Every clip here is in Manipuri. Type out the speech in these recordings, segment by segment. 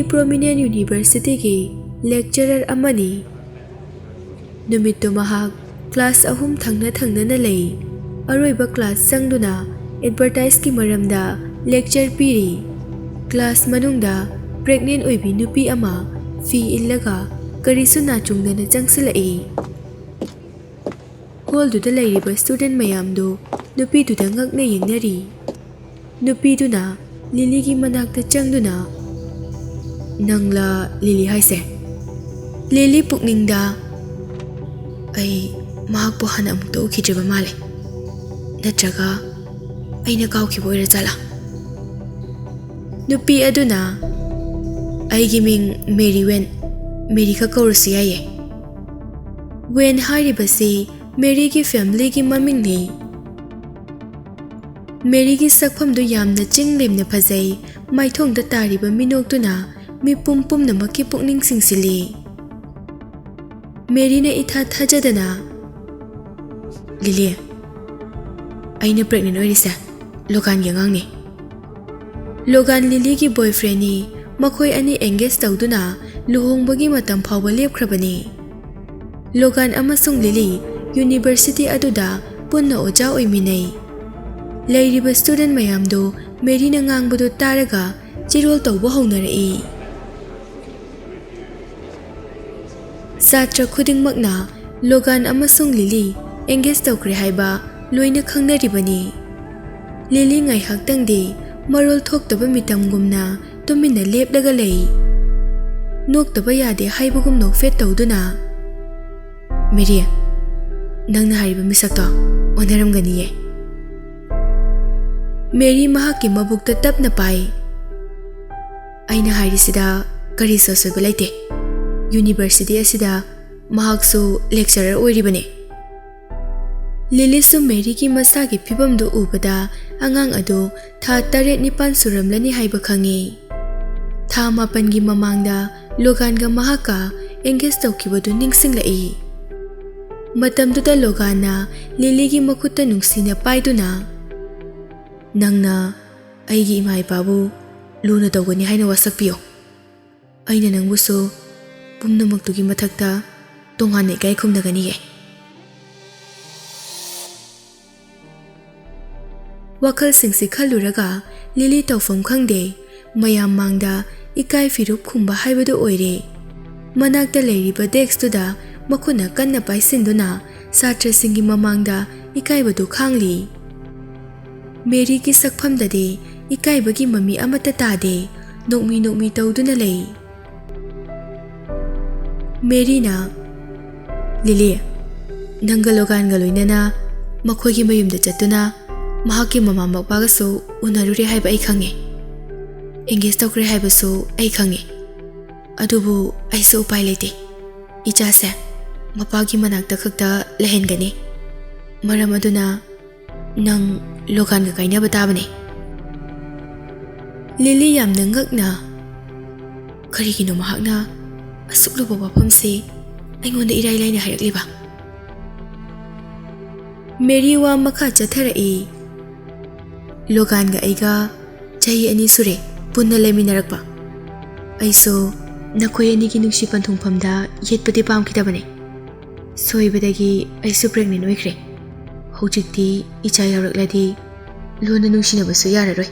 prominent university ki lecturer amani. Numitto mahak class ahum thangna na lay. Aroiba class sangduna advertise ki maramda lecture piri. Class manungda pregnant oibi nupi ama fi illaga karisu na chungdana changsilai. Hall duda layriba student mayamdo nupi duda ngakna yengnari. Nupi duna Lily ki manakta changduna nangla Lily haise. Lily pukningda ay mahak po hana amuk to ukhijiba male. Natraga ay nagawkibo irazala. Nupi aduna ay giming Mary Mary ka kaurusi aye. Wen haribasi Mary ki family ki maming ni. Mary ki sakpham do yamna chinglim na phajai maithong da tariba minok tuna mi pum na makki pukning singsili. Mary na itha thajadana Lily aina pregnant oirisa Logan gi ngang ni. Logan Lily ki boyfriend ni makhoi ani engage tawduna luhongbagi matam phawba lepkhrabani. Logan amasung Lily university aduda punna oja oiminai. Layriba student mayamdo Mary na ngangbado taraga chirol tawba hongnarai. Satra khudingmakna Logan amasung Lily engage tawkre haiba loina khangnaribani. Lily ngai haktangdi marol thoktaba mitamgumna tumina lepdaga lay. Noktaba yade haibagum nokfet tawduna Mary nangna hariba misakto onaramganiye. Mary mahaki mabukta tapna pai. Aina harisida kari sosoba laite. University asida mahaksu lecturer oiribane. Lily su Mary ki masagi phibamdo ubada angang ado tha 8-9 suramlani haiba khangi. Tha 8 gi mamangda Logan ga mahaka engage tawkibadu ningsinglai. Matamduda Logana Lily gi makutta nungsina paiduna nangna aigi imai babu luna tawgani haina wasakpiyo. Aina nangbuso pumnamaktugi mathakta tonghanne kai khumnaganiye. Wakal singsi khaluraga Lily tawfam khangde mayam mangda ikai firup khumba haibadu oire. Manakta layriba desk tuda makuna kanna paisinduna satra singi mamangda ikaibadu khangli. Mary ki sakphamdade ikaibagi mami amata tade nokmi tawduna lay. Mary na Lily nangga Logan ga loinana makhoigi mayumda chatuna mahaki mama makbaga so unarure haiba ai khange. Engage tawkre haiba so ai khange. Adubu ai so upai lete. Icha se mapagi manakta khakta lehengani. Maram aduna nang Logan ga kaina batabane. Lily yamna ngakna karigino mahakna asukluba wafamse aingonda irai laina harakliba. Mary wa makha chatharai. Logan ga aiga chahi ani sure punna leminarakpa. Aiso nakhoi ani ki nungsi panthungphamda yetpati pamkidabane. Soibadagi aisu pregnant oikhre. Hojikti icha yarakladi lona nungsinabasу yararoi.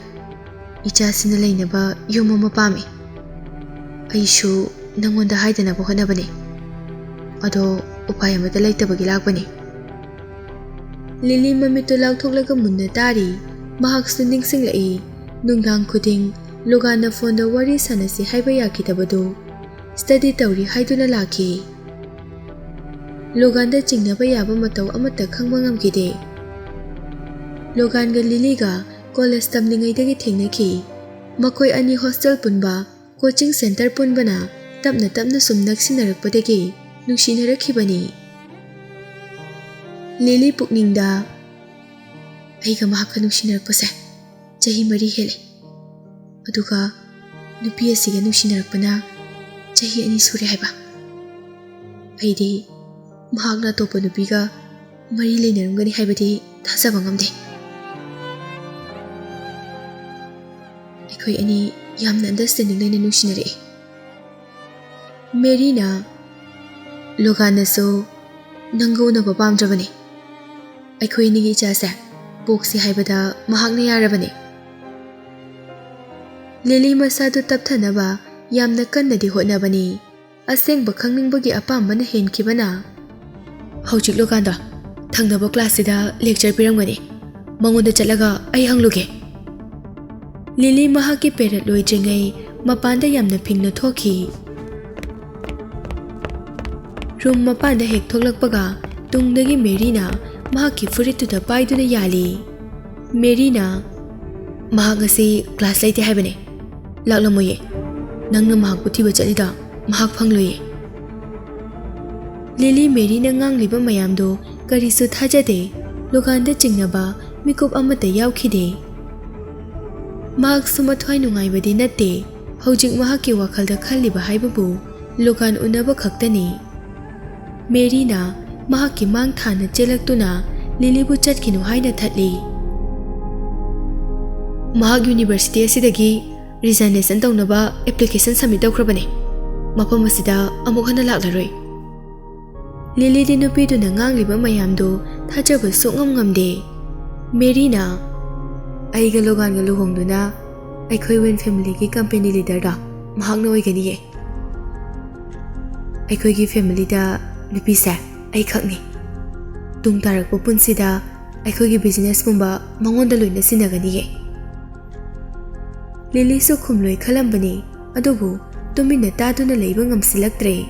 Icha sina lainaba yumama pami. Aisu nangonda haidanaba honabane. Ado upay amata laitabagi lakbane. Lily mamito lakthoklaga munna tari mahaksu ningsinglai nungdang khuding Logana phone da wari sanasi haiba yakidabado study tawri haiduna laki. Logan da chingnaba yaba mataw amata khangba ngamkide. Logan ga Lily ga college tamlingaidagi thengnaki. Makoi ani hostel punba coaching center punbana tapna sum naksinnarakpadagi nungsinarakhibani. Lily pukningda aiga mahakka nungsinnarakpase chahi 3 hele. Aduga nupi asiga nungsinnarakpana chahi 2 sure haiba. Aidi mahakna topa nupiga mari leinarumgani haibadi thajaba ngamde. Aikoi ani yamna understanding laina nungsinare. Merina Loganaso Nango na babam Javani. I queening each as a boxy hybida Mahagni Arabani. Lily Masadu Taptanaba Yamna Kanadi Hotnabani. A sing Bakanging Buggy upon Manahin Kibana. Hojik Loganda. Tangnabo classida lecture piramani. Mango de Chalaga, I hung luke. Lily Mahaki Perat Luijinga, Mapanda Yamna Pingna Toki. Room Mapanda Hek Tolakbaga, Tungdagi Merina, Mahaki Furit to the Paiduna Yali. Merina Mahagasi, class late heaven. Laglamoye. Nanga Mahakuti Chalida, Mahak Pangloye. Lily Merina Ngang Liba Mayamdo, Karisu Tajade, Loganda Chingnaba, Mikup Amata Yaukide. Mahak Sumatwai Nungai Badinate, Hojik Mahaki Wakalda Kaliba Haibabu, Logan Unaba Kaktani. Merina, Mahaki Mang Thana Jelaktuna, Lily Buchatkino Haina Tatli. Mahag University Sidagi, resignation Donaba, application submit Krabani. Mapamasida, Amokana Laglari. Lily Dinopidu Nangang Liba Mayamdo, Tajaba Sungam Ngamde. Merina Aiga Logan Galuhongduna, I Koywin family company leader da, Mahagno Igani. I Koygi family da, Nipisa, I Kagni. Tung Tarak Punsida, I Koygi business Mumba, Mangonda Luna Sinagani. Lily so Kumloi Kalambani, Adobu, Domina Tatuna Labangam Selectre.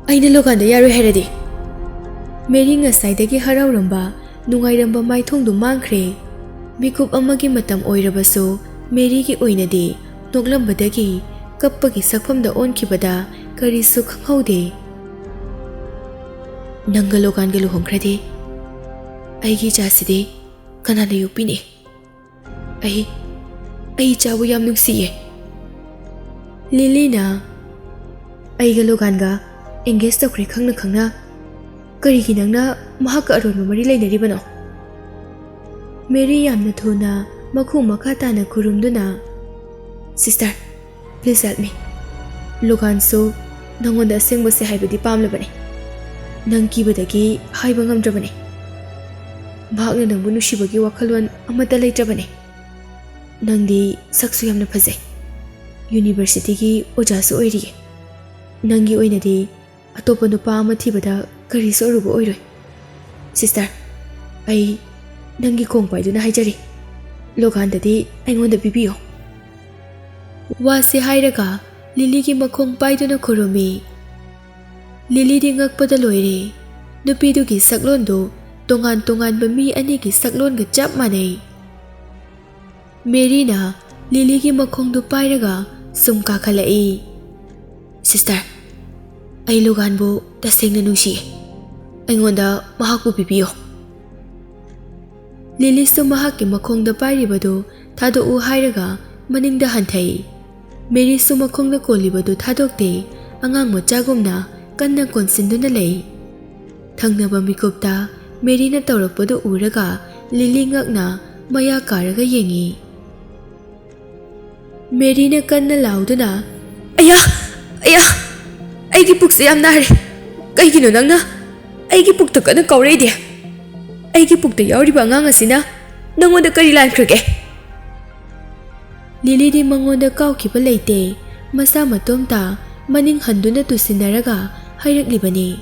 I no Logan the Yaru Heredi. Maring a side again Hararamba, Nungairamba my tongue do mancre. Bikup Amagi Matam Oirabaso, Mariki Oinade, Noglambadagi, Kapagi Sakam the own Kibada, Karisuk Hode. Nangalogan Galuhom Crede. Aigi Jaside, Canada Upini. I Jawayam Nuxie. Lilina Aigaloganga, engaged the Krikanga Kanga, Karikinanga, Mahaka Aron Marilay Ribano. Mary Yamnatuna, Maku Makatana Kurumduna. Sister, please help me. Logan so, Nangon the sing was a hybrid palmabani. Nanki Badagi, Hibangam Drabani. Bagna Bunushibagi Wakalwan, Amadale Drabani. Nandi, Saksuyam Napaze. University Ojasu Oiri. Nangi Oinadi, Atopa Pama Tibada, Karisorubu Oiro. Sister, I Nangi Kong by Duna Hijari. Logan the day, I want the BBO. Was a Hidaga, Lily Makong by Duna Koromi. Lily Dingak Padaloire. The Piduki Saglondo, Tongan Bami Aniki Saglon Gajap Mane. Merina, Lily Makong do Pyraga, Sumka Kalai. Sister, I Loganbo, the Singnanushi. I wonder Mahaku Pipio. Lily so Mahaki Makong the Pyribado, Tado U Hiraga, Maning the Hantai. Mary Sumakong the Kolibado Tadokte, Angang Machagumna, Kanna Consinduna lay. Tangnaba Mikopta, Marina Toropodo Uraga, Lily Gagna, Maya Karaga Yengi. Marina Kanna Laudana. Aya! Aigi Puxi am Nari. Kaigino Nanga. Aigi Puktakana Kauradi. Aigi Puk the Yauri Banganga Sina. Nango the Karilan Cricket. Lily di Mangon the cow keep a late. Masama Tomta, Maning Handuna to Sinaraga, Hirak Libani.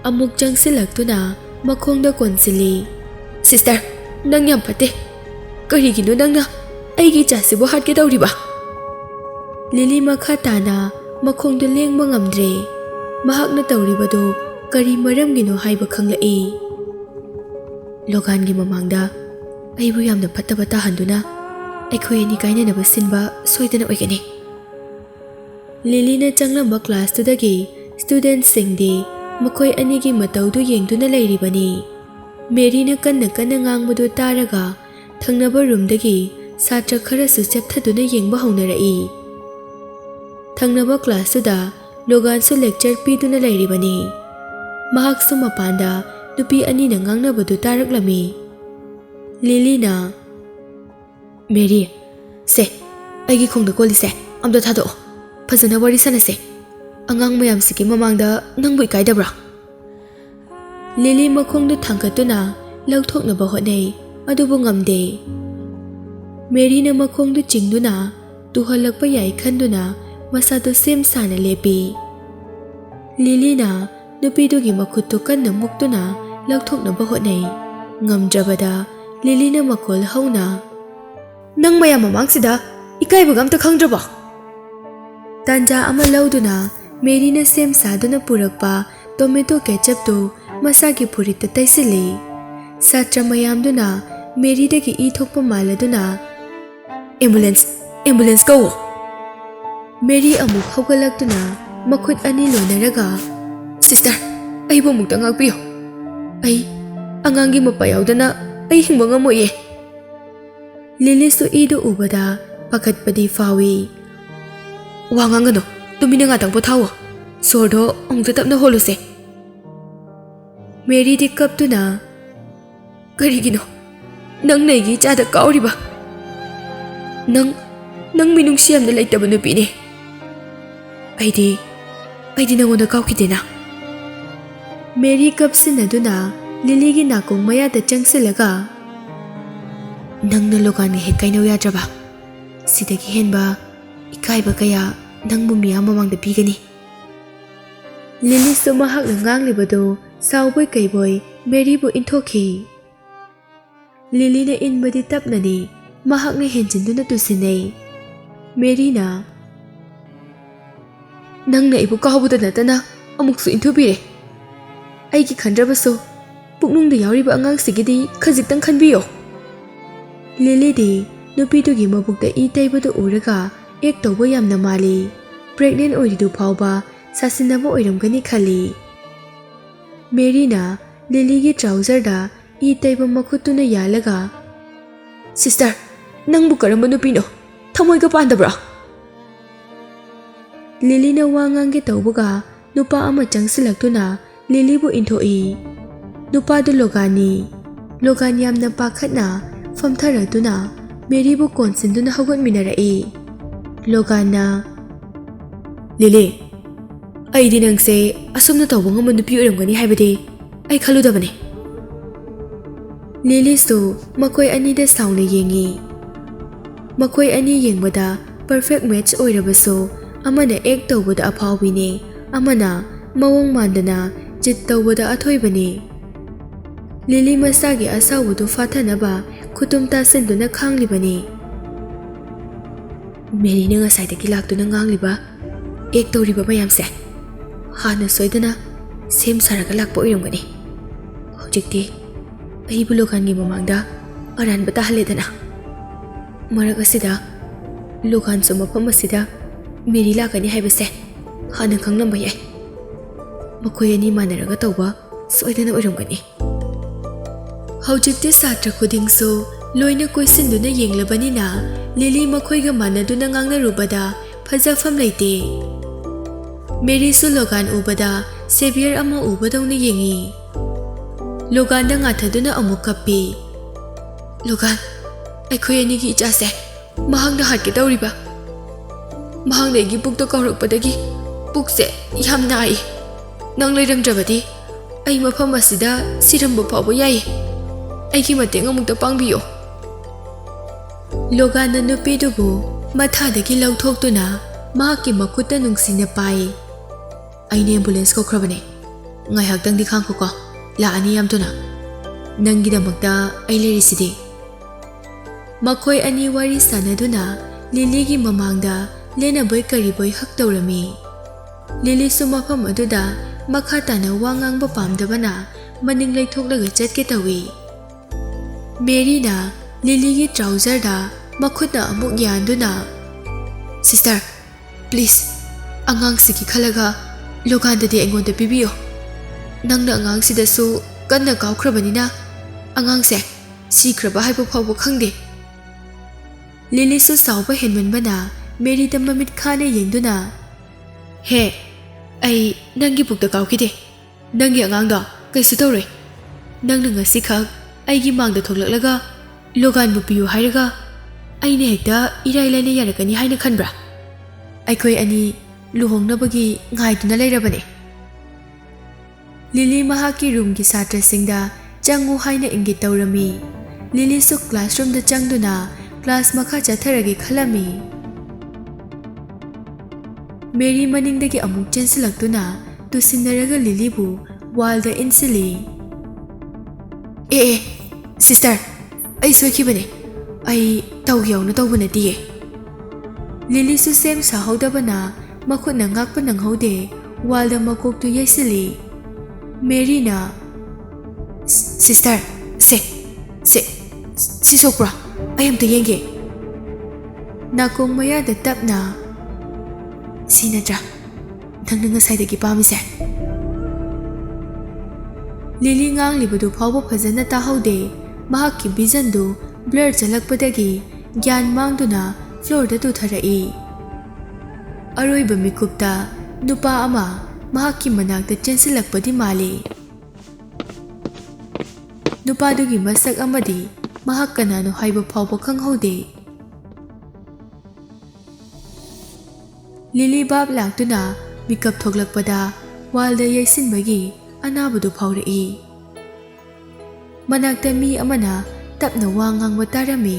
Amuk Jang Silaktuna, Makong the Consili. Sister, Nangyam Pate. Karigino Nanga. Aigi Jasibo had get out. Lily Makatana, Makong the Ling Mangamdre. Mahakna Tauribado, Kari Maramgino Haibakanga E. Logan Gimamanga, Aibuyam the Patabata Handuna. I queen Kaina never sinba, Sweden Wagani. Lilina Changlamba class to the gay, students sing day, Makoi Anigi Matau to Yang to the lady bani. Marina Kanangang Mudu Taraga, Tangnaba room the gay, Satra Karasu Septa to the Yang Bahonara E. Tangnaba class to the Logan so lecture P to the lady bani. Mahak Suma Panda, to be Anina Ganga Badu Taraglami. Lilina Mary, say, I give the Collie say, I'm the Tado. ꯐꯖꯅ ꯋꯥꯔꯤ ꯁꯥꯟꯅꯁꯦ ꯑꯉꯥꯡ ꯃꯌꯥꯝꯁꯤꯒꯤ ꯃꯃꯥꯡꯗ ꯅꯪꯕꯨ ꯏꯀꯥꯏꯗꯕ꯭ꯔꯥ ꯂꯤꯂꯤ ꯃꯈꯣꯡꯗꯨ ꯊꯥꯡꯒꯠꯇꯨꯅ ꯂꯧꯊꯣꯛꯅꯕ ꯍꯣꯠꯅꯩ ꯑꯗꯨꯕꯨ ꯉꯝꯗꯦ ꯃꯦꯔꯤꯅ ꯃꯈꯣꯡꯗꯨ ꯆꯤꯡꯗꯨꯅ ꯇꯨꯍꯜꯂꯛꯄ ꯌꯥꯏ ꯈꯟꯗꯨꯅ ꯃꯁꯥꯗꯨ ꯁꯦꯝ ꯁꯥꯅ ꯂꯦꯞꯄꯤ ꯂꯤꯂꯤꯅ ꯅꯨꯄꯤꯗꯨꯒꯤ ꯃꯈꯨꯠꯇꯨ ꯀꯟꯅ ꯃꯨꯛꯇꯨꯅ ꯂꯧꯊꯣꯛꯅꯕ ꯍꯣꯠꯅꯩ ꯉꯝꯗ꯭ꯔꯕꯗ ꯂꯤꯂꯤꯅ ꯃꯈꯣꯜ ꯍꯧꯅ ꯅꯪ ꯃꯌꯥꯝ ꯃꯃꯥꯡꯁꯤꯗ ꯏꯀꯥꯏꯕꯒ ꯑꯝꯇ ꯈꯪꯗ꯭ꯔꯕꯣ ꯇꯥꯟꯖꯥ ꯑꯃ ꯂꯧꯗꯨꯅ ꯃꯦꯔꯤꯅ ꯁꯦꯝ ꯁꯥꯗꯨꯅ ꯄꯨꯔꯛꯄ ꯇꯣꯃꯦꯇꯣ ꯀꯦꯆꯞꯇꯨ ꯃꯁꯥꯒꯤ ꯐꯨꯔꯤꯠꯇ ꯇꯩꯁꯤꯜꯂꯤ ꯁꯥꯇ꯭ꯔ ꯃꯌꯥꯝꯗꯨꯅ ꯃꯦꯔꯤꯗꯒꯤ ꯏ ꯊꯣꯛꯄ ꯃꯥꯜꯂꯗꯨꯅ ꯑꯦꯝꯕꯨꯂꯦꯟꯁ ꯀꯧꯋꯣ ꯃꯦꯔꯤ ꯑꯃꯨꯛ ꯍꯧꯒꯠꯂꯛꯇꯨꯅ ꯃꯈꯨꯠ ꯑꯅꯤ ꯂꯣꯏꯅꯔꯒ ꯁꯤꯁꯇꯔ ꯑꯩꯕꯨ ꯑꯃꯨꯛꯇ ꯉꯥꯛꯄꯤꯌꯨ ꯑꯩ ꯑꯉꯥꯡꯒꯤ ꯃꯄꯥ ꯌꯥꯎꯗꯅ ꯑꯩ ꯍꯤꯡꯕ ꯉꯝꯃꯣꯏꯌꯦ ꯂꯤꯂꯤꯁꯨ ꯏꯗꯨ ꯎꯕꯗ ꯄꯥꯈꯠꯄꯗꯤ ꯐꯥꯎꯏ ꯋꯥ ꯉꯥꯡꯒꯅꯨ ꯇꯨꯃꯤꯟꯅ ꯉꯥꯛꯇꯪ ꯄꯣꯊꯥꯋꯣ ꯁꯣꯔꯗꯣ ꯑꯃꯨꯛꯇ ꯇꯞꯅ ꯍꯣꯜꯂꯨꯁꯦ ꯃꯦꯔꯤꯗꯤ ꯀꯞꯇꯨꯅ ꯀꯔꯤꯒꯤꯅꯣ ꯅꯪꯅ ꯑꯩꯒꯤ ꯏꯆꯥꯗ ꯀꯥꯎꯔꯤꯕ ꯅꯪ ꯃꯤꯅꯨꯡꯁꯤ ꯌꯥꯝꯅ ꯂꯩꯇꯕ ꯅꯨꯄꯤꯅꯦ ꯑꯩꯗꯤ ꯅꯪꯉꯣꯟꯗ ꯀꯥꯎꯈꯤꯗꯦꯅ ꯃꯦꯔꯤ ꯀꯞꯁꯤꯟꯅꯗꯨꯅ ꯂꯤꯂꯤꯒꯤ ꯅꯥꯀꯣꯡ ꯃꯌꯥꯗ ꯆꯪꯁꯤꯜꯂꯒ ꯅꯪꯅ ꯂꯣꯒꯥꯟꯒ ꯍꯦꯛ ꯀꯥꯏꯅꯧ ꯌꯥꯗ꯭ꯔꯕ ꯁꯤꯗꯒꯤ ꯍꯦꯟꯕ ꯏꯀꯥꯏꯕ ꯀꯌꯥ ꯅꯪꯕꯨ ꯃꯤꯌꯥꯝ ꯃꯃꯥꯡꯗ ꯄꯤꯒꯅꯤ ꯂꯤꯂꯤꯁꯨ ꯃꯍꯥꯛꯅ ꯉꯥꯡꯂꯤꯕꯗꯨ ꯁꯥꯎꯕꯣꯏ ꯀꯩꯕꯣꯏ ꯃꯦꯔꯤꯕꯨ ꯏꯟꯊꯣꯛꯈꯤ ꯂꯤꯂꯤꯅ ꯏꯟꯕꯗꯤ ꯇꯞꯅꯅꯤ ꯃꯍꯥꯛꯅ ꯍꯦꯟꯖꯤꯟꯗꯨꯅ ꯇꯨꯁꯤꯟꯅꯩ ꯃꯦꯔꯤꯅ ꯅꯪꯅ ꯑꯩꯕꯨ ꯀꯥꯎꯕꯗ ꯅꯠꯇꯅ ꯑꯃꯨꯛꯁꯨ ꯏꯟꯊꯨꯕꯤꯔꯦ ꯑꯩꯒꯤ ꯈꯟꯗ꯭ꯔꯕꯁꯨ ꯄꯨꯛꯅꯨꯡꯗ ꯌꯥꯎꯔꯤꯕ ꯑꯉꯥꯡꯁꯤꯒꯤꯗꯤ ꯈꯖꯤꯛꯇꯪ ꯈꯟꯕꯤꯌꯣ ꯂꯤꯂꯤꯗꯤ ꯅꯨꯄꯤꯗꯨꯒꯤ ꯃꯕꯨꯛꯇ ꯏ ꯇꯩꯕꯗꯨ ꯎꯔꯒ ꯑꯦꯛ ꯇꯧꯕ ꯌꯥꯝꯅ ꯃꯥꯜꯂꯤ ꯄ꯭ꯔꯦꯒꯅꯦꯟ ꯑꯣꯏꯔꯤꯗꯨ ꯐꯥꯎꯕ ꯁꯥꯁꯤꯟꯅꯕ ꯑꯣꯏꯔꯝꯒꯅꯤ ꯈꯜꯂꯤ ꯃꯦꯔꯤꯅ ꯂꯤꯂꯤꯒꯤ ꯇ꯭ꯔꯥꯎꯖꯔꯗ ꯏ ꯇꯩꯕ ꯃꯈꯨꯠꯇꯨꯅ ꯌꯥꯜꯂꯒ ꯁꯤꯁꯇꯔ ꯅꯪꯕꯨ ꯀꯔꯝꯕ ꯅꯨꯄꯤꯅꯣ ꯊꯃꯣꯏꯒ ꯄꯥꯟꯗꯕ꯭ꯔꯥ ꯂꯤꯂꯤꯅ ꯋꯥ ꯉꯥꯡꯒꯦ ꯇꯧꯕꯒ ꯅꯨꯄꯥ ꯑꯃ ꯆꯪꯁꯤꯜꯂꯛꯇꯨꯅ ꯂꯤꯂꯤꯕꯨ ꯏꯟꯊꯣꯛꯏ ꯅꯨꯄꯥꯗꯨ ꯂꯣꯒꯥꯟ ꯌꯥꯝꯅ ꯄꯥꯈꯠꯅ ꯐꯝꯊꯔꯗꯨꯅ ꯃꯦꯔꯤꯕꯨ ꯀꯣꯟꯁꯤꯟꯗꯨꯅ ꯍꯧꯒꯠꯃꯤꯟꯅꯔꯛꯏ ꯂꯣꯒꯥꯟꯅ ꯂꯤꯂꯤ ꯑꯩꯗꯤ ꯅꯪꯁꯦ ꯑꯁꯨꯝꯅ ꯇꯧꯕ ꯉꯝꯕ ꯅꯨꯄꯤ ꯑꯣꯏꯔꯝꯒꯅꯤ ꯍꯥꯏꯕꯗꯤ ꯑꯩ ꯈꯜꯂꯨꯗꯕꯅꯤ ꯂꯤꯂꯤꯁꯨ ꯃꯈꯣꯏ ꯑꯅꯤꯗ ꯁꯥꯎꯅ ꯌꯦꯡꯉꯤ ꯃꯈꯣꯏ ꯑꯅꯤ ꯌꯦꯡꯕꯗ ꯄꯔꯐꯦꯛ ꯃꯦꯠꯆ ꯑꯣꯏꯔꯕꯁꯨ ꯑꯃꯅ ꯑꯦꯛ ꯇꯧꯕꯗ ꯑꯐꯥꯎꯕꯤꯅꯤ ꯑꯃꯅ ꯃꯑꯣꯡ ꯃꯥꯟꯗꯅ ꯆꯤꯠ ꯇꯧꯕꯗ ꯑꯊꯣꯏꯕꯅꯤ ꯂꯤꯂꯤ ꯃꯁꯥꯒꯤ ꯑꯁꯥꯎꯕꯗꯨ ꯐꯥꯊꯅꯕ ꯈꯨꯇꯨꯝ ꯇꯥꯁꯤꯟꯗꯨꯅ ꯈꯥꯡꯂꯤꯕꯅꯤ ꯃꯦꯔꯤꯅ ꯉꯁꯥꯏꯗꯒꯤ ꯂꯥꯛꯇꯨꯅ ꯉꯥꯡꯂꯤꯕ ꯑꯦꯛ ꯇꯧꯔꯤꯕ ꯃꯌꯥꯝꯁꯦ ꯍꯥꯟꯅ ꯁꯣꯏꯗꯅ ꯁꯦꯝ ꯁꯥꯔꯒ ꯂꯥꯛꯄ ꯑꯣꯏꯔꯝꯒꯅꯤ ꯍꯧꯖꯤꯛꯇꯤ ꯑꯩꯕꯨ ꯂꯣꯒꯥꯟꯒꯤ ꯃꯃꯥꯡꯗ ꯑꯔꯥꯟꯕ ꯇꯥꯍꯜꯂꯦꯗꯅ ꯃꯔꯛ ꯑꯁꯤꯗ ꯂꯣꯒꯥꯟꯁꯨ ꯃꯐꯝ ꯑꯁꯤꯗ ꯃꯦꯔꯤ ꯂꯥꯛꯀꯅꯤ ꯍꯥꯏꯕꯁꯦ ꯍꯥꯟꯅ ꯈꯪꯂꯝꯕ ꯌꯥꯏ ꯃꯈꯣꯏ ꯑꯅꯤ ꯃꯥꯟꯅꯔꯒ ꯇꯧꯕ ꯁꯣꯏꯗꯅ ꯑꯣꯏꯔꯝꯒꯅꯤ ꯍꯧꯖꯤꯛꯇꯤ ꯁꯥꯇ꯭ꯔ ꯈꯨꯗꯤꯡꯁꯨ ꯂꯣꯏꯅ ꯀꯣꯏꯁꯤꯟꯗꯨꯅ ꯌꯦꯡꯂꯕꯅꯤꯅ ꯂꯤꯂꯤ ꯃꯈꯣꯏꯒ ꯃꯥꯟꯅꯗꯨꯅ ꯉꯥꯡꯅꯔꯨꯕꯗ ꯐꯖꯐꯝ ꯂꯩꯇꯦ ꯃꯦꯔꯤꯁꯨ ꯂꯣꯒꯥꯟ ꯎꯕꯗ ꯁꯦꯚꯤꯌꯔ ꯑꯃ ꯎꯕꯗꯧꯅ ꯌꯦꯡꯉꯤ ꯂꯣꯒꯥꯟꯗ ꯉꯥꯊꯗꯨꯅ ꯑꯃꯨꯛ ꯀꯞꯄꯤ ꯂꯣꯒꯥꯟ ꯑꯩꯈꯣꯏ ꯑꯅꯤꯒꯤ ꯏꯆꯥꯁꯦ ꯃꯍꯥꯛꯅ ꯍꯥꯠꯀꯦ ꯇꯧꯔꯤꯕ ꯃꯍꯥꯛꯅ ꯑꯩꯒꯤ ꯄꯨꯛꯇ ꯀꯥꯎꯔꯛꯄꯗꯒꯤ ꯄꯨꯛꯁꯦ ꯌꯥꯝ ꯅꯥꯏ ꯅꯪ ꯂꯩꯔꯝꯗ꯭ꯔꯕꯗꯤ ꯑꯩ ꯃꯐꯝ ꯑꯁꯤꯗ ꯁꯤꯔꯝꯕ ꯐꯥꯎꯕ ꯌꯥꯏ ꯑꯩꯒꯤ ꯃꯇꯦꯡ ꯑꯃꯨꯛꯇ ꯄꯥꯡꯕꯤꯌꯣ ꯂꯣꯒꯥꯟꯅ ꯅꯨꯄꯤꯗꯨꯕꯨ ꯃꯊꯥꯗꯒꯤ ꯂꯧꯊꯣꯛꯇꯨꯅ ꯃꯍꯥꯛꯀꯤ ꯃꯈꯨꯠꯇ ꯅꯨꯡꯁꯤꯅ ꯄꯥꯏ ꯑꯩꯅ ꯑꯦꯝꯕꯨꯂꯦꯟꯁ ꯀꯧꯈ꯭ꯔꯕꯅꯦ ꯉꯥꯏꯍꯥꯛꯇꯪꯗꯤ ꯈꯥꯡꯈꯣꯀꯣ ꯂꯥꯛꯑꯅꯤ ꯌꯥꯝ ꯊꯨꯅ ꯅꯪꯒꯤꯗꯃꯛꯇ ꯑꯩ ꯂꯩꯔꯤꯁꯤꯗꯤ ꯃꯈꯣꯏ ꯑꯅꯤ ꯋꯥꯔꯤ ꯁꯥꯟꯅꯗꯨꯅ ꯂꯤꯂꯤꯒꯤ ꯃꯃꯥꯡꯗ ꯂꯦꯅꯕꯣꯏ ꯀꯔꯤꯕꯣꯏ ꯍꯛ ꯇꯧꯔꯝꯃꯤ ꯂꯤꯂꯤꯁꯨ ꯃꯐꯝ ꯑꯗꯨꯗ ꯃꯈꯥ ꯇꯥꯅ ꯋꯥ ꯉꯥꯡꯕ ꯄꯥꯝꯗꯕꯅ ꯃꯅꯤꯡ ꯂꯩꯊꯣꯛꯂꯒ ꯆꯠꯀꯦ ꯇꯧꯏ ꯃꯦꯔꯤꯅ ꯂꯤꯂꯤꯒꯤ ꯇ꯭ꯔꯥꯎꯖꯔꯗ ꯃꯈꯨꯠꯅ ꯑꯃꯨꯛ ꯌꯥꯟꯗꯨꯅ ꯁꯤꯁꯇꯔ ꯄ꯭ꯂꯤꯖ ꯑꯉꯥꯡꯁꯤꯒꯤ ꯈꯜꯂꯒ ꯂꯣꯒꯥꯟꯗꯗꯤ ꯑꯩꯉꯣꯟꯗ ꯄꯤꯕꯤꯌꯣ ꯅꯪꯅ ꯑꯉꯥꯡꯁꯤꯗꯁꯨ ꯀꯟꯅ ꯀꯥꯎꯈ꯭ꯔꯕꯅꯤꯅ ꯑꯉꯥꯡꯁꯦ ꯁꯤꯈ꯭ꯔꯕ ꯍꯥꯏꯕ ꯐꯥꯎꯕ ꯈꯪꯗꯦ ꯂꯤꯂꯤꯁꯨ ꯁꯥꯎꯕ ꯍꯦꯟꯃꯟꯕꯅ ꯃꯦꯔꯤꯗ ꯃꯃꯤꯠ ꯈꯥꯅ ꯌꯦꯡꯗꯨꯅ ꯍꯦ ꯑꯩ ꯅꯪꯒꯤ ꯄꯨꯛꯇ ꯀꯥꯎꯈꯤꯗꯦ ꯅꯪꯒꯤ ꯑꯉꯥꯡꯗꯣ ꯀꯩꯁꯨ ꯇꯧꯔꯣꯏ ꯅꯪꯅ ꯉꯁꯤꯈꯛ ꯑꯩꯒꯤ ꯃꯥꯡꯗ ꯊꯣꯛꯂꯛꯂꯒ ꯂꯣꯒꯥꯟꯕꯨ ꯄꯤꯌꯨ ꯍꯥꯏꯔꯒ ꯑꯩꯅ ꯍꯦꯛꯇ ꯏꯔꯥꯏ ꯂꯥꯏꯅ ꯌꯥꯔꯛꯀꯅꯤ ꯍꯥꯏꯅ ꯈꯟꯕ꯭ꯔꯥ ꯑꯩꯈꯣꯏ ꯑꯅꯤ ꯂꯨꯍꯣꯡꯅꯕꯒꯤ ꯉꯥꯏꯗꯨꯅ ꯂꯩꯔꯕꯅꯤ꯫ ꯂꯤꯂꯤ ꯃꯍꯥꯛꯀꯤ ꯔꯨꯝꯒꯤ ꯁꯥꯇ꯭ꯔꯁꯤꯡꯗ ꯆꯪꯉꯨ ꯍꯥꯏꯅ ꯏꯪꯒꯤꯠ ꯇꯧꯔꯝꯃꯤ꯫ ꯂꯤꯂꯤꯁꯨ ꯀ꯭ꯂꯥꯁꯔꯨꯝꯗ ꯆꯪꯗꯨꯅ ꯀ꯭ꯂꯥꯁ ꯃꯈꯥ ꯆꯠꯊꯔꯒꯦ ꯈꯜꯂꯝꯃꯤ꯫ ꯃꯦꯔꯤ ꯃꯅꯤꯡꯗꯒꯤ ꯑꯃꯨꯛ ꯆꯦꯟꯁꯤꯜꯂꯛꯇꯨꯅ ꯇꯨꯁꯤꯟꯅꯔꯒ ꯂꯤꯂꯤꯕꯨ ꯋꯥꯜꯗ ꯏꯟꯁꯤꯜꯂꯤ꯫ ꯑꯦ ꯁꯤꯁꯇꯔ, ꯑꯩ ꯁꯣꯏꯈꯤꯕꯅꯦ, ꯑꯩ ꯇꯧꯒꯦ ꯌꯥꯎꯅ ꯇꯧꯕ ꯅꯠꯇꯤꯌꯦ꯫ ꯂꯤꯂꯤꯁꯨ ꯁꯦꯝ ꯁꯥꯍꯧꯗꯕꯅ ꯃꯈꯨꯠꯅ ꯉꯥꯛꯄ ꯅꯪꯍꯧꯗꯦ ꯋꯥꯜꯗ ꯃꯀꯣꯛꯇꯨ ꯌꯩꯁꯤꯜꯂꯤ꯫ ꯃꯦꯔꯤꯅ ꯁꯤꯁꯇꯔ, ꯁꯤ ꯁꯣꯛꯄ꯭ꯔꯥ? ꯑꯩ ꯑꯝꯇ ꯌꯦꯡꯒꯦ꯫ ꯅꯥꯀꯣꯡ ꯃꯌꯥꯗ ꯇꯞꯅ, ꯁꯤ ꯅꯠꯇ꯭ꯔꯥ ꯅꯪꯅ ꯉꯁꯥꯏꯗꯒꯤ ꯄꯥꯝꯃꯤꯁꯦ? ꯂꯤꯂꯤ ꯉꯥꯡꯂꯤꯕꯗꯨ ꯐꯥꯎꯕ ꯐꯖꯅ ꯇꯥꯍꯧꯗꯦ꯫ ꯃꯍꯥꯛꯀꯤ ꯚꯤꯖꯟꯗꯨ ꯕ꯭ꯂꯔ ꯆꯠꯂꯛꯄꯗꯒꯤ ꯒ꯭ꯌꯥꯟ ꯃꯥꯡꯗꯨꯅ ꯐ꯭ꯂꯣꯔꯗ ꯇꯨꯊꯔꯛꯏ꯫ ꯑꯔꯣꯏꯕ ꯃꯤꯀꯨꯞꯇ ꯅꯨꯄꯥ ꯑꯃ ꯃꯍꯥꯛꯀꯤ ꯃꯅꯥꯛꯇ ꯆꯦꯟꯁꯤꯜꯂꯛꯄꯗꯤ ꯃꯥꯜꯂꯤ꯫ ꯅꯨꯄꯥꯗꯨꯒꯤ ꯃꯁꯛ ꯑꯃꯗꯤ ꯃꯍꯥꯛ ꯀꯅꯥꯅꯣ ꯍꯥꯏꯕ ꯐꯥꯎꯕ ꯈꯪꯍꯧꯗꯦ꯫ ꯂꯤꯂꯤ ꯚꯥꯞ ꯂꯥꯛꯇꯨꯅ ꯃꯤꯀꯞ ꯊꯣꯛꯂꯛꯄꯗ ꯋꯥꯜꯗ ꯌꯩꯁꯤꯟꯕꯒꯤ ꯑꯅꯥꯕꯗꯨ ꯐꯥꯎꯔꯛꯏ꯫ ꯃꯅꯥꯛꯇ ꯃꯤ ꯑꯃꯅ ꯇꯞꯅ ꯋꯥ ꯉꯥꯡꯕ ꯇꯥꯔꯝꯃꯤ꯫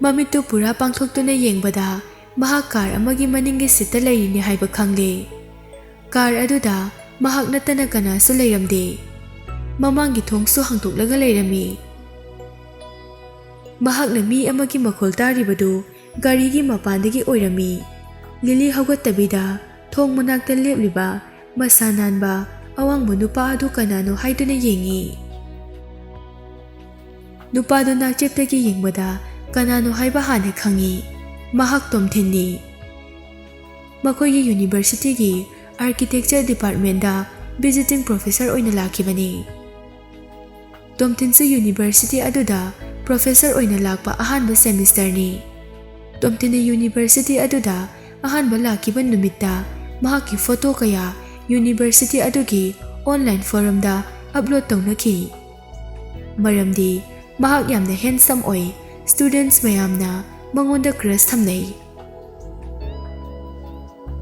ꯃꯃꯤꯠꯇꯨ ꯄꯨꯔꯥ ꯄꯥꯡꯊꯣꯛꯇꯨꯅ ꯌꯦꯡꯕꯗ ꯃꯍꯥꯛ ꯀꯥꯔ ꯑꯃꯒꯤ ꯃꯅꯤꯡꯒꯤ ꯁꯤꯠꯇ ꯂꯩꯔꯤꯅꯤ ꯍꯥꯏꯕ ꯈꯪꯂꯦ꯫ ꯀꯥꯔ ꯑꯗꯨꯗ ꯃꯍꯥꯛ ꯅꯠꯇꯅ ꯀꯅꯥꯁꯨ ꯂꯩꯔꯝꯗꯦ꯫ ꯃꯃꯥꯡꯒꯤ ꯊꯣꯡꯁꯨ ꯍꯥꯡꯗꯣꯛꯂꯒ ꯂꯩꯔꯝꯃꯤ꯫ ꯃꯍꯥꯛꯅ ꯃꯤ ꯑꯃꯒꯤ ꯃꯈꯣꯜ ꯇꯥꯔꯤꯕꯗꯨ ꯒꯥꯔꯤꯒꯤ ꯃꯄꯥꯟꯗꯒꯤ ꯑꯣꯏꯔꯝꯃꯤ꯫ ꯂꯤꯂꯤ ꯍꯧꯒꯠꯇꯕꯤꯗ ꯊꯣꯡ ꯃꯅꯥꯛꯇ ꯂꯦꯞꯂꯤꯕ ꯃꯁꯥ ꯅꯥꯟꯕ ꯑꯋꯥꯡꯕ ꯅꯨꯄꯥ ꯑꯗꯨ ꯀꯅꯥꯅꯣ ꯍꯥꯏꯗꯨꯅ ꯌꯦꯡꯉꯤ꯫ ꯅꯨꯄꯥꯗꯨ ꯅꯥꯆꯦꯞꯇꯒꯤ ꯌꯦꯡꯕꯗ ꯀꯅꯥꯅꯣ ꯍꯥꯏꯕ ꯍꯥꯟꯅ ꯈꯪꯉꯤ꯫ ꯃꯍꯥꯛ ꯇꯣꯝꯊꯤꯟꯅꯤ꯫ ꯃꯈꯣꯏꯒꯤ ꯌꯨꯅꯤꯚꯔꯁꯤꯇꯤꯒꯤ ꯑꯥꯔꯀꯤꯇꯦꯛꯆꯔ ꯗꯤꯄꯥꯔꯠꯃꯦꯟꯗ ꯚꯤꯖꯤꯇꯤꯡ ꯄ꯭ꯔꯣꯐꯦꯁꯔ ꯑꯣꯏꯅ ꯂꯥꯛꯈꯤꯕꯅꯤ꯫ ꯇꯣꯝꯊꯤꯟꯁꯨ ꯌꯨꯅꯤꯚꯔꯁꯤꯇꯤ ꯑꯗꯨꯗ ꯄ꯭ꯔꯣꯐꯦꯁꯔ ꯑꯣꯏꯅ ꯂꯥꯛꯄ ꯑꯍꯥꯟꯕ ꯁꯦꯃꯤꯁꯇꯔꯅꯤ꯫ ꯇꯣꯝꯊꯤꯟꯅ ꯌꯨꯅꯤꯚꯔꯁꯤꯇꯤ ꯑꯗꯨꯗ ꯑꯍꯥꯟꯕ ꯂꯥꯛꯈꯤꯕ ꯅꯨꯃꯤꯠꯇ ꯃꯍꯥꯛꯀꯤ ꯐꯣꯇꯣ ꯀꯌꯥ ꯌꯨꯅꯤꯚꯔꯁꯤꯇꯤ ꯑꯗꯨꯒꯤ ꯑꯣꯟꯂꯥꯏꯟ ꯐꯣꯔꯝꯗ ꯑꯞꯂꯣꯗ ꯇꯧꯅꯈꯤ꯫ ꯃꯔꯝꯗꯤ ꯃꯍꯥꯛ ꯌꯥꯝꯅ ꯍꯦꯟꯁꯝ ꯑꯣꯏ, ꯁ꯭ꯇꯨꯗꯦꯟꯠꯁ ꯃꯌꯥꯝꯅ ꯃꯉꯣꯟꯗ ꯀ꯭ꯔꯁ ꯊꯝꯅꯩ꯫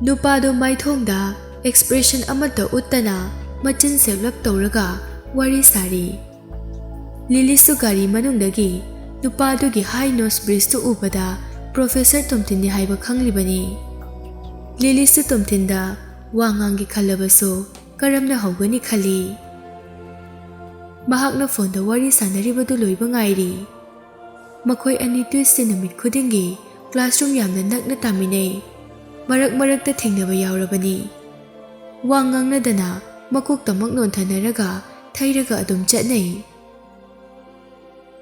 ꯅꯨꯄꯥꯗꯨ ꯃꯥꯏꯊꯣꯡꯗ ꯑꯦꯛꯁꯄ꯭ꯔꯦꯁꯟ ꯑꯃꯠꯇ ꯎꯠꯇꯅ ꯃꯆꯤꯟ ꯁꯦꯞꯂꯞ ꯇꯧꯔꯒ ꯋꯥꯔꯤ ꯁꯥꯔꯤ꯫ ꯂꯤꯂꯤꯁꯨ ꯒꯥꯔꯤ ꯃꯅꯨꯡꯗꯒꯤ ꯅꯨꯄꯥꯗꯨꯒꯤ ꯍꯥꯏ ꯅꯣꯁ ꯕ꯭ꯔꯤꯖꯇꯨ ꯎꯕꯗ ꯄ꯭ꯔꯣꯐꯦꯁꯔ ꯇꯣꯝꯊꯤꯟꯅꯤ ꯍꯥꯏꯕ ꯈꯪꯂꯤꯕꯅꯤ꯫ ꯂꯤꯂꯤꯁꯨ ꯇꯣꯝꯊꯤꯟꯗ ꯋꯥ ꯉꯥꯡꯒꯦ ꯈꯜꯂꯕꯁꯨ ꯀꯔꯝꯅ ꯍꯧꯒꯅꯤ ꯈꯜꯂꯤ꯫ ꯃꯍꯥꯛꯅ ꯐꯣꯟꯗ ꯋꯥꯔꯤ ꯁꯥꯟꯅꯔꯤꯕꯗꯨ ꯂꯣꯏꯕ ꯉꯥꯏꯔꯤ꯫ ꯃꯈꯣꯏ ꯑꯅꯤ ꯇ꯭ꯌꯨꯁꯗꯦ ꯅꯨꯃꯤꯠ ꯈꯨꯗꯤꯡꯒꯤ ꯀ꯭ꯂꯥꯁꯔꯨꯝ ꯌꯥꯝꯅ ꯅꯛꯅ ꯇꯥꯃꯤꯟꯅꯩ꯫ ꯃꯔꯛ ꯃꯔꯛꯇ ꯊꯦꯡꯅꯕ ꯌꯥꯎꯔꯕꯅꯤ꯫ ꯋꯥ ꯉꯥꯡꯅꯗꯅ ꯃꯀꯣꯛꯇꯃꯛ ꯅꯣꯟꯊꯅꯔꯒ ꯊꯩꯔꯒ ꯑꯗꯨꯝ ꯆꯠꯅꯩ꯫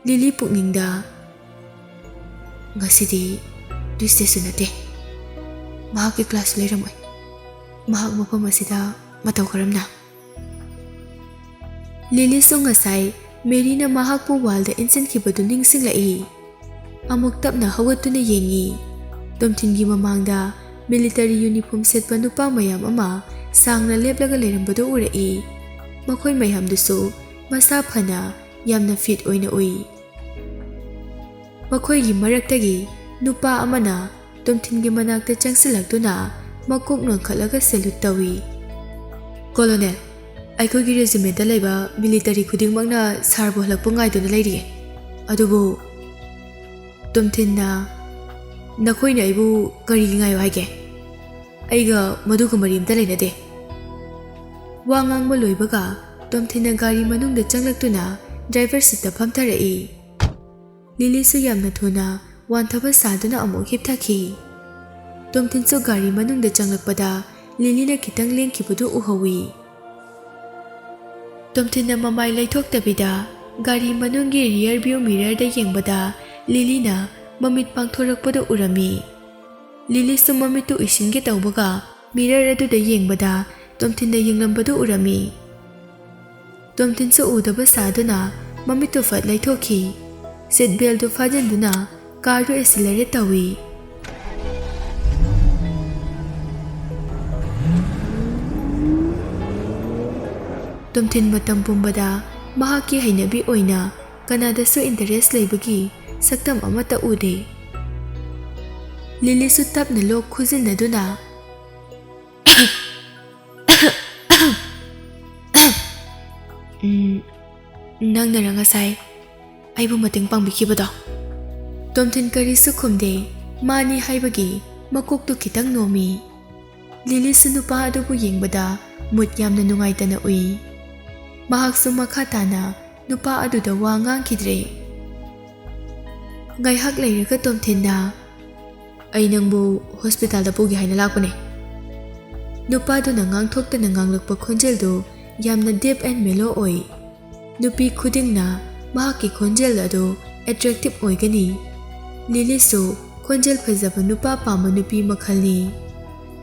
ꯂꯤꯂꯤ ꯄꯨꯛꯅꯤꯡꯗ, ꯉꯁꯤꯗꯤ ꯇ꯭ꯌꯨꯁꯗꯦꯁꯨ ꯅꯠꯇꯦ, ꯃꯍꯥꯛꯀꯤ ꯀ꯭ꯂꯥꯁ ꯂꯩꯔꯝꯃꯣꯏ, ꯃꯍꯥꯛ ꯃꯐꯝ ꯑꯁꯤꯗ ꯃꯇꯧ ꯀꯔꯝꯅ? ꯂꯤꯂꯤꯁꯨ ꯉꯁꯥꯏ ꯃꯦꯔꯤꯅ ꯃꯍꯥꯛꯄꯨ ꯋꯥꯜꯗ ꯏꯟꯁꯤꯟꯈꯤꯕꯗꯨ ꯅꯤꯡꯁꯤꯡꯂꯛꯏ꯫ ꯑꯃꯨꯛ ꯇꯞꯅ ꯍꯧꯒꯠꯇꯨꯅ ꯌꯦꯡꯉꯤ꯫ ꯇꯣꯝꯊꯤꯟꯒꯤ ꯃꯃꯥꯡꯗ ꯃꯤꯂꯤꯇꯔꯤ ꯌꯨꯅꯤꯐꯣꯔꯝ ꯁꯦꯠꯄ ꯅꯨꯄꯥ ꯃꯌꯥꯝ ꯑꯃ ꯁꯥꯡꯅ ꯂꯦꯞꯂꯒ ꯂꯩꯔꯝꯕꯗꯨ ꯎꯔꯛꯏ꯫ ꯃꯈꯣꯏ ꯃꯌꯥꯝꯗꯨꯁꯨ ꯃꯁꯥ ꯐꯅ ꯌꯥꯝꯅ ꯐꯤꯠ ꯑꯣꯏꯅ ꯎꯏ꯫ ꯃꯈꯣꯏꯒꯤ ꯃꯔꯛꯇꯒꯤ ꯅꯨꯄꯥ ꯑꯃꯅ ꯇꯣꯝꯊꯤꯟꯒꯤ ꯃꯅꯥꯛꯇ ꯆꯪꯁꯤꯜꯂꯛꯇꯨꯅ ꯃꯀꯣꯛ ꯅꯣꯟꯈꯠꯂꯒ ꯁꯦꯂꯨꯠ ꯇꯧꯏ꯫ ꯀꯣꯂꯣꯅꯦꯜ, ꯑꯩꯈꯣꯏꯒꯤ ꯔꯦꯖꯤꯃꯦꯟꯇ ꯂꯩꯕ ꯃꯤꯂꯤꯇꯔꯤ ꯈꯨꯗꯤꯡꯃꯛꯅ ꯁꯥꯔꯕꯨ ꯍꯜꯂꯛꯄ ꯉꯥꯏꯗꯨꯅ ꯂꯩꯔꯤꯌꯦ꯫ ꯑꯗꯨꯕꯨ ꯇꯣꯝꯊꯤꯟꯅ, ꯅꯈꯣꯏꯅ ꯑꯩꯕꯨ ꯀꯔꯤꯒꯤ ꯉꯥꯏꯌꯨ ꯍꯥꯏꯒꯦ? ꯑꯩꯒ ꯃꯗꯨꯒ ꯃꯔꯤ ꯑꯃꯇ ꯂꯩꯅꯗꯦ꯫ ꯋꯥ ꯉꯥꯡꯕ ꯂꯣꯏꯕꯒ ꯇꯣꯝꯊꯤꯟꯅ ꯒꯥꯔꯤ ꯃꯅꯨꯡꯗ ꯆꯪꯂꯛꯇꯨꯅ ꯗ꯭ꯔꯥꯏꯚꯔ ꯁꯤꯠꯇ ꯐꯝꯊꯔꯛꯏ꯫ ꯂꯤꯂꯤꯁꯨ ꯌꯥꯝꯅ ꯊꯨꯅ ꯋꯥꯟꯊꯕ ꯁꯥꯗꯨꯅ ꯑꯃꯨꯛ ꯍꯤꯞꯊꯈꯤ꯫ ꯇꯣꯝꯊꯤꯟꯁꯨ ꯒꯥꯔꯤ ꯃꯅꯨꯡꯗ ꯆꯪꯂꯛꯄꯗ ꯂꯤꯂꯤꯅ ꯈꯤꯇꯪ ꯂꯦꯡꯈꯤꯕꯗꯨ ꯎꯍꯧꯏ꯫ ꯇꯣꯝꯊꯤꯟꯅ ꯃꯃꯥꯏ ꯂꯩꯊꯣꯛꯇꯕꯤꯗ ꯒꯥꯔꯤ ꯃꯅꯨꯡꯒꯤ ꯔꯤꯌꯔ ꯚ꯭ꯌꯨ ꯃꯤꯔꯔꯗ ꯌꯦꯡꯕꯗ ꯂꯤꯂꯤꯅ ꯃꯃꯤꯠ ꯄꯥꯡꯊꯣꯔꯛꯄꯗꯨ ꯎꯔꯝꯃꯤ꯫ ꯂꯤꯂꯤꯁꯨ ꯃꯃꯤꯠꯇꯨ ꯎꯏꯁꯤꯟꯒꯦ ꯇꯧꯕꯒ ꯃꯤꯔꯔ ꯑꯗꯨꯗ ꯌꯦꯡꯕꯗ ꯇꯣꯝꯊꯤꯟꯅ ꯌꯦꯡꯂꯝꯕꯗꯨ ꯎꯔꯝꯃꯤ꯫ ꯇꯣꯝꯊꯤꯟꯁꯨ ꯎꯗꯕ ꯁꯥꯗꯨꯅ ꯃꯃꯤꯠꯇꯨ ꯐꯠ ꯂꯩꯊꯣꯛꯈꯤ꯫ ꯁꯤꯠ ꯕꯦꯜꯇꯨ ꯐꯥꯖꯤꯟꯗꯨꯅ ꯀꯥꯔꯗꯨ ꯑꯦꯛꯁꯤꯂꯔꯦꯠ ꯇꯧꯏ꯫ ꯇꯣꯝꯊꯤꯟ ꯃꯇꯝ ꯄꯨꯝꯕꯗ ꯃꯍꯥꯛꯀꯤ ꯍꯩꯅꯕꯤ ꯑꯣꯏꯅ ꯀꯅꯥꯗꯁꯨ ꯏꯟꯇꯔꯦꯁ ꯂꯩꯕꯒꯤ ꯁꯛꯇꯝ ꯑꯃꯠꯇ ꯎꯗꯦ꯫ Lilysu tapna lok khujinaduna Nangnara ngasai aibu mateng pangbikibado. Tomthin karisu khumde mani haibagi makoktu khitang nomi. Lilysu nupa adubu yengbada mut yamna nungaitana ui. Mahaksu makha tana nupa aduda wa ngangkhidre. Ngaihak leiraga Tomthinna ai nangbu hospital da pugi haina lakpane. Nupa duna ngangthoktana nganglakpa khonjeldu yamna deep and mellow oi. Nupi khudingna mahakki khonjel adu attractive oigani. Lilysu khonjel phajaba nupa pama nupi makhalni.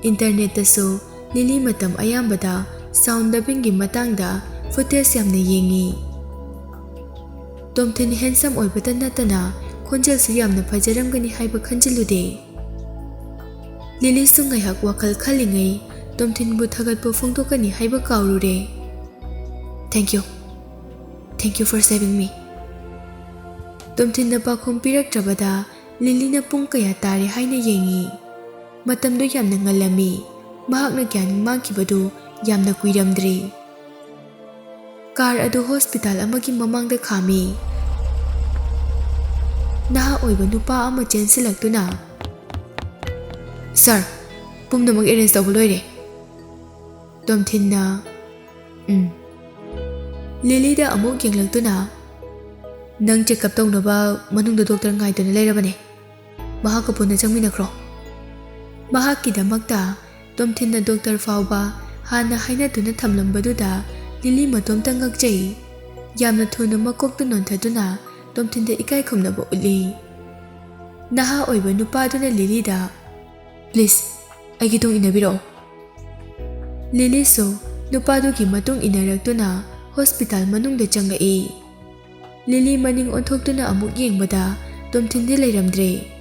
Internet tasu Lily matam ayambada sound dubbing gi matangda footage yamna yengi. Tomthin handsome oibata natana khonjel su yamna phajaramgani haiba khanjilude. Lilysu ngaihak wakhal khalingai Tomthin bu thagatpa phongtokani haiba kaurure. Thank you for saving me. Tomthin na pakhum piraktrabada Lily na pung kaya tare haina yengi. Matamdo yamna ngalami. Mahakna gyan mangkibadu yamna kuiramdre. Car adu hospital amagi mamangda khami. Naha oiba nupa ama chensilaktuna. Sir, pumnamag arrange tawba loire. Tomthin na Lily da amuk yenglagtuna. Nang check up tawgnaba manungda doctor ngaiduna leirabane. Mahakka punna changminakro. Mahakkidamakta Tomthin na doctor fauba hana hainatuna thamlambaduda Lily matomta ngakjai. Yamna thuna makokta nontaduna Tomthin da ikai khumnaba uli. Naha oiba nupaduna Lily da please aigi tung inabiro. Lily so nupadugi matung inaraktuna hospital manungda changai. Lily maning onthoktuna amuk yengbada Tomthin di leiramdre.